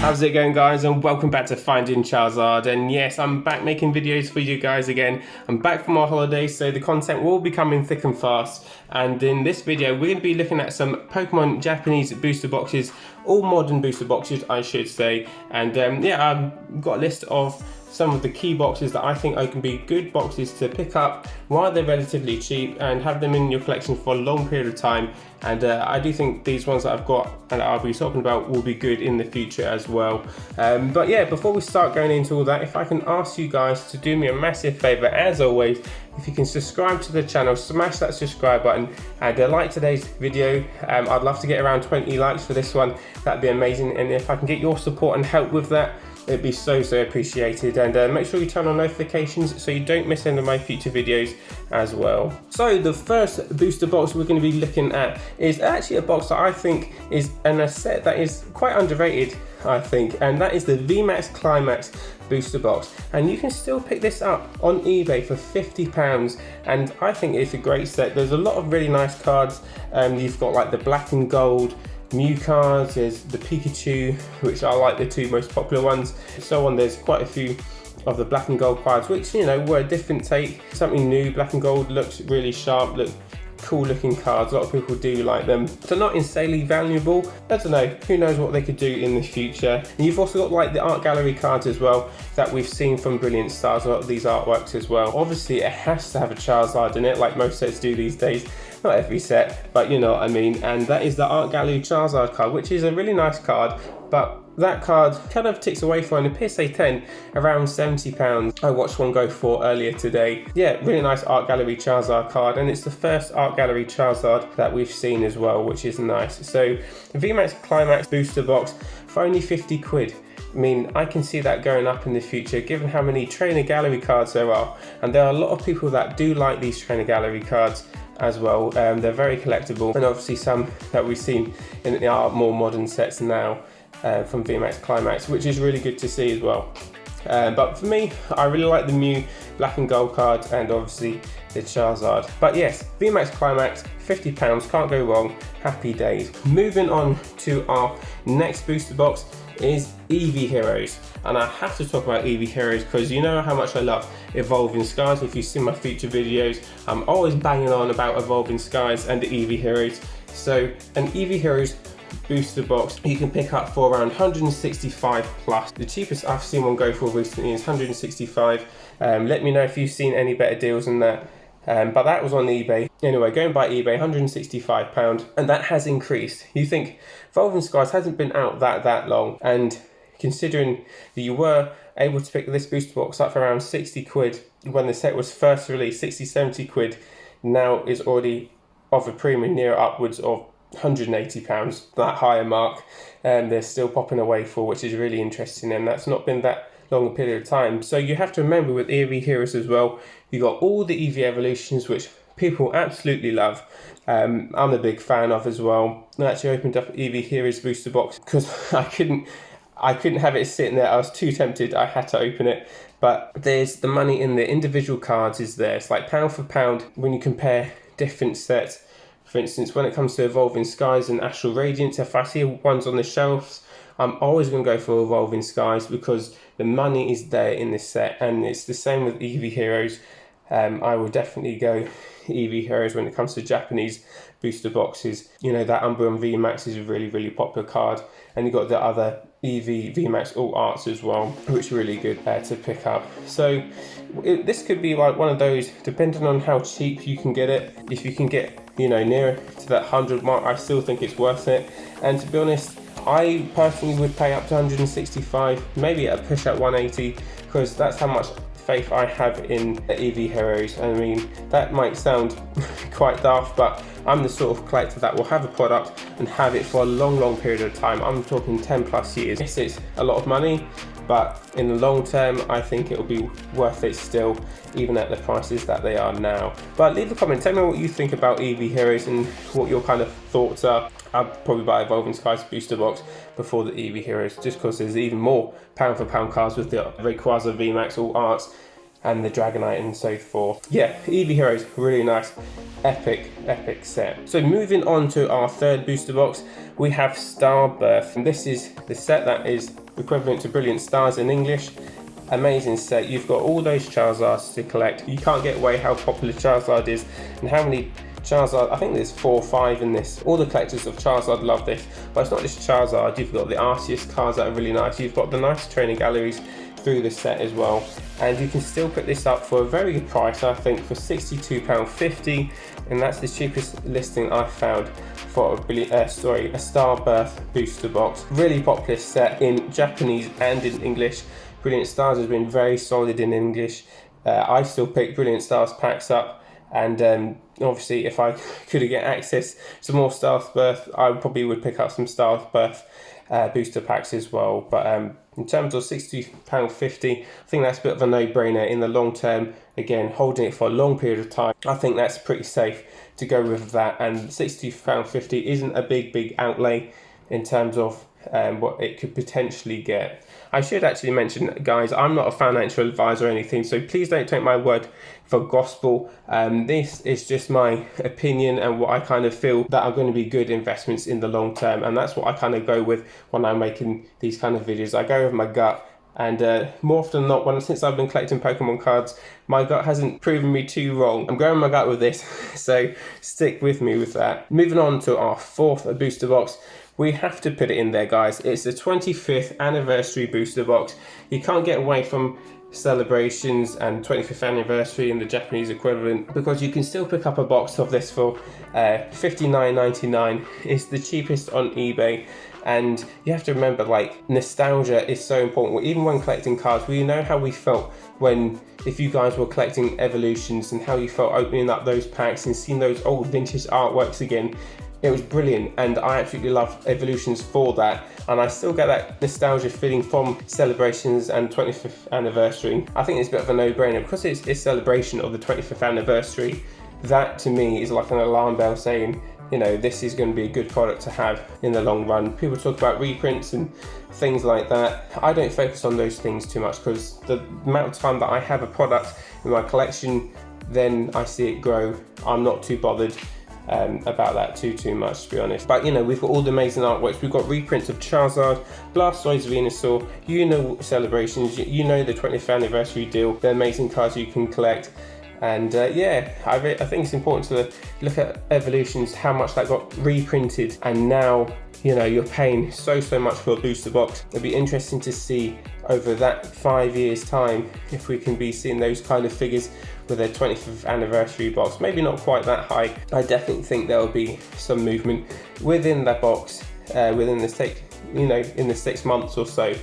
How's it going, guys, and welcome back to Finding Charizard. And yes, I'm back making videos for you guys again. I'm back from our holidays, so the content will be coming thick and fast. And in this video, we're going to be looking at some Pokemon Japanese booster boxes, all modern booster boxes, I should say. And yeah, I've got a list of some of the key boxes that I think can be good boxes to pick up while they're relatively cheap and have them in your collection for a long period of time. And I do think these ones that I've got and that I'll be talking about will be good in the future as well. But yeah, before we start going into all that, if I can ask you guys to do me a massive favour, as always, if you can subscribe to the channel, smash that subscribe button and like today's video. I'd love to get around 20 likes for this one. That'd be amazing. And if I can get your support and help with that, it'd be so appreciated. And make sure you turn on notifications so you don't miss any of my future videos as well. So the first booster box we're going to be looking at is actually a box that I think is a set that is quite underrated, I think, and that is the VMAX Climax booster box. And you can still pick this up on eBay for £50, and I think it's a great set. There's a lot of really nice cards. You've got like the black and gold Mew cards, there's the Pikachu, which are like the two most popular ones, so on. There's quite a few of the black and gold cards, which, you know, were a different take, something new. Black and gold looks really sharp, look cool looking cards. A lot of people do like them. They're not insanely valuable. I don't know, who knows what they could do in the future. And you've also got like the art gallery cards as well that we've seen from Brilliant Stars, a lot of these artworks as well. Obviously it has to have a Charizard in it, like most sets do these days. Not every set, but you know what I mean. And that is the art gallery Charizard card, which is a really nice card, but that card kind of ticks away for an PSA 10 around £70. I watched one go for earlier today. Yeah, really nice art gallery Charizard card, and it's the first art gallery Charizard that we've seen as well, which is nice. So VMAX Climax booster box for only 50 quid. I mean, I can see that going up in the future given how many trainer gallery cards there are, and there are a lot of people that do like these trainer gallery cards as well. They're very collectible, and obviously some that we've seen in our more modern sets now from VMAX Climax, which is really good to see as well. But for me, I really like the Mew black and gold cards and obviously the Charizard. But yes, VMAX Climax, £50, can't go wrong, happy days. Moving on to our next booster box is Eevee Heroes. And I have to talk about Eevee Heroes because you know how much I love Evolving Skies. If you've seen my future videos, I'm always banging on about Evolving Skies and the Eevee Heroes. So an Eevee Heroes booster box you can pick up for around 165 plus. The cheapest I've seen one go for recently is 165. Let me know if you've seen any better deals than that. But that was on eBay. Anyway, going by eBay, £165, and that has increased. You think Evolving Skies hasn't been out that long, and considering that you were able to pick this booster box up for around 60 quid when the set was first released, 60-70 quid, now is already of a premium near upwards of £180, that higher mark, and they're still popping away for, which is really interesting, and that's not been that long a period of time. So you have to remember with Eevee Heroes as well, you got all the Eevee evolutions, which people absolutely love. I'm a big fan of as well. I actually opened up Eevee Heroes booster box because I couldn't have it sitting there. I was too tempted, I had to open it. But there's the money in the individual cards is there. It's like pound for pound when you compare different sets. For instance, when it comes to Evolving Skies and Astral Radiance, if I see ones on the shelves, I'm always going to go for Evolving Skies because the money is there in this set, and it's the same with Eevee Heroes. I will definitely go Eevee Heroes when it comes to Japanese booster boxes. You know, that Umbreon VMAX is a really popular card, and you've got the other Eevee VMAX All Arts as well, which are really good to pick up. So this could be like one of those, depending on how cheap you can get it. If you can get, you know, nearer to that 100 mark, I still think it's worth it. And to be honest, I personally would pay up to 165, maybe at a push at 180, because that's how much faith I have in Eevee Heroes. I mean, that might sound quite daft, but I'm the sort of collector that will have a product and have it for a long period of time. I'm talking 10 plus years. Yes, it's a lot of money, but in the long term, I think it will be worth it still, even at the prices that they are now. But leave a comment, tell me what you think about Eevee Heroes and what your kind of thoughts are. I'd probably buy Evolving Skies booster box before the Eevee Heroes, just because there's even more pound for pound cards with the Rayquaza VMAX All Arts and the Dragonite and so forth. Yeah, Eevee Heroes, really nice, epic set. So moving on to our third booster box, we have Starbirth. And this is the set that is equivalent to Brilliant Stars in English. Amazing set. You've got all those Charizards to collect. You can't get away how popular Charizard is and how many Charizard, I think there's 4 or 5 in this. All the collectors of Charizard love this, but it's not just Charizard. You've got the Arceus cards that are really nice. You've got the nice training galleries through the set as well, and you can still pick this up for a very good price, I think, for £62.50, and that's the cheapest listing I've found for a Starbirth booster box. Really popular set in Japanese and in English. Brilliant Stars has been very solid in English. I still pick Brilliant Stars packs up, and obviously if I could get access to more Starbirth, I probably would pick up some Starbirth booster packs as well. But in terms of £60.50, I think that's a bit of a no-brainer in the long term. Again, holding it for a long period of time, I think that's pretty safe to go with that. And £60.50 isn't a big outlay in terms of what it could potentially get. I should actually mention, guys, I'm not a financial advisor or anything, so please don't take my word for gospel. This is just my opinion and what I kind of feel that are going to be good investments in the long term, and that's what I kind of go with when I'm making these kind of videos. I go with my gut, and more often than not, since I've been collecting Pokemon cards, my gut hasn't proven me too wrong. I'm going with my gut with this, so stick with me with that. Moving on to our fourth booster box. We have to put it in there, guys. It's the 25th anniversary booster box. You can't get away from celebrations and 25th anniversary in the Japanese equivalent, because you can still pick up a box of this for $59.99. It's the cheapest on eBay. And you have to remember, like, nostalgia is so important. Even when collecting cards, we know how we felt if you guys were collecting evolutions, and how you felt opening up those packs and seeing those old vintage artworks again. It was brilliant, and I absolutely love evolutions for that, and I still get that nostalgia feeling from celebrations and 25th anniversary. I think it's a bit of a no-brainer because it's a celebration of the 25th anniversary. That to me is like an alarm bell saying, you know, this is going to be a good product to have in the long run. People talk about reprints and things like that. I don't focus on those things too much, because the amount of time that I have a product in my collection, then I see it grow. I'm not too bothered about that too much, to be honest. But you know, we've got all the amazing artworks. We've got reprints of Charizard, Blastoise, Venusaur, you know, celebrations, you know, the 20th anniversary deal, the amazing cards you can collect. And yeah, I think it's important to look at evolutions, how much that got reprinted, and now, you know, you're paying so much for a booster box. It'd be interesting to see over that 5 years time if we can be seeing those kind of figures with a 25th anniversary box. Maybe not quite that high. I definitely think there'll be some movement within that box within the in the 6 months or so.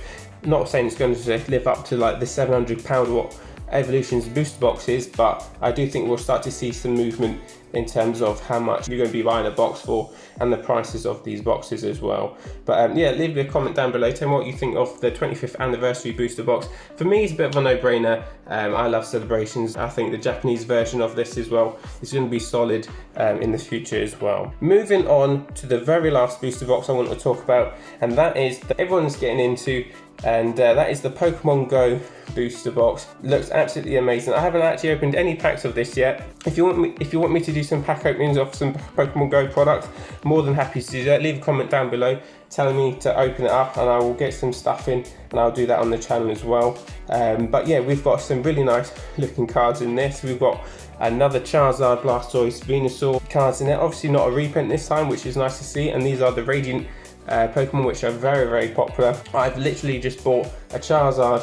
Not saying it's going to live up to like the £700 what Evolution's booster box is, but I do think we'll start to see some movement in terms of how much you're going to be buying a box for and the prices of these boxes as well. But yeah, leave me a comment down below. Tell me what you think of the 25th anniversary booster box. For me, it's a bit of a no-brainer. I love celebrations. I think the Japanese version of this as well is going to be solid in the future as well. Moving on to the very last booster box I want to talk about, and that is that everyone's getting into, and that is the Pokemon Go booster box. Looks absolutely amazing. I haven't actually opened any packs of this yet. If you want me to do some pack openings of some Pokemon Go products, more than happy to do that. Leave a comment down below telling me to open it up, and I will get some stuff in, and I'll do that on the channel as well. But yeah, we've got some really nice looking cards in this. We've got another Charizard, Blastoise, Venusaur cards in there. Obviously not a reprint this time, which is nice to see, and these are the Radiant Pokemon, which are very popular. I've literally just bought a Charizard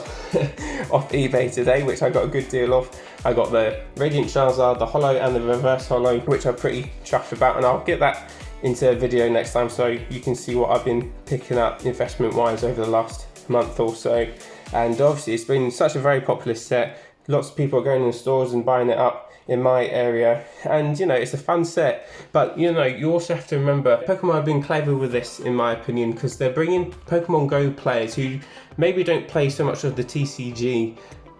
off eBay today, which I got a good deal of. I got the Radiant Charizard, the Holo and the Reverse Holo, which I'm pretty chuffed about, and I'll get that into a video next time so you can see what I've been picking up investment wise over the last month or so. And obviously it's been such a very popular set. Lots of people are going in the stores and buying it up in my area, and you know, it's a fun set. But you know, you also have to remember Pokemon have been clever with this, in my opinion, because they're bringing Pokemon Go players who maybe don't play so much of the TCG,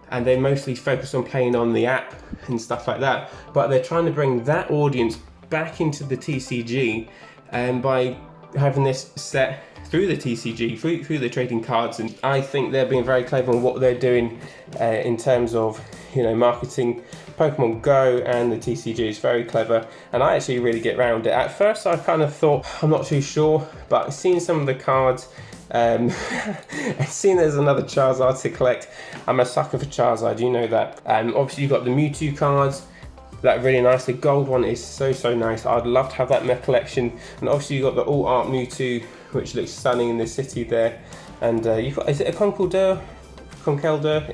and they mostly focus on playing on the app and stuff like that, but they're trying to bring that audience back into the TCG, and by having this set through the TCG, through the trading cards, and I think they're being very clever on what they're doing in terms of, you know, marketing Pokemon Go and the TCG is very clever, and I actually really get around it. At first I kind of thought, I'm not too sure, but seeing some of the cards, seeing there's another Charizard to collect, I'm a sucker for Charizard, you know that. Obviously you've got the Mewtwo cards, that really nice. The gold one is so nice. I'd love to have that in my collection. And obviously you've got the all art Mewtwo, which looks stunning in the city there. And you've got, is it a Conkeldurr,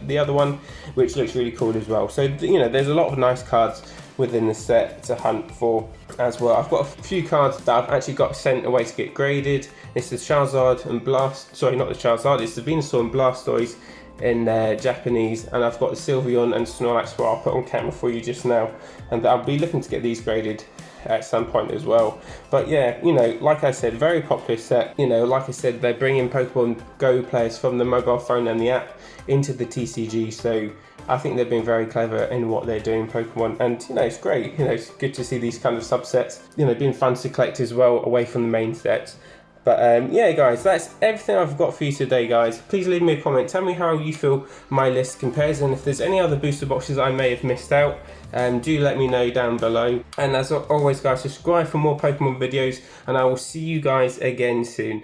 the other one, which looks really cool as well. So, you know, there's a lot of nice cards within the set to hunt for as well. I've got a few cards that I've actually got sent away to get graded. It's the Charizard and sorry, not the Charizard, it's the Venusaur and Blastoise in Japanese, and I've got the Sylveon and Snorlax, where I'll put on camera for you just now, and I'll be looking to get these graded at some point as well. But yeah, you know, like I said, very popular set. You know, like I said, they're bringing Pokemon Go players from the mobile phone and the app into the TCG, so I think they've been very clever in what they're doing in Pokemon, and you know, it's great. You know, it's good to see these kind of subsets, you know, being fun to collect as well, away from the main sets. But yeah guys, that's everything I've got for you today guys. Please leave me a comment, tell me how you feel my list compares, and if there's any other booster boxes I may have missed out, do let me know down below. And as always guys, subscribe for more Pokemon videos, and I will see you guys again soon.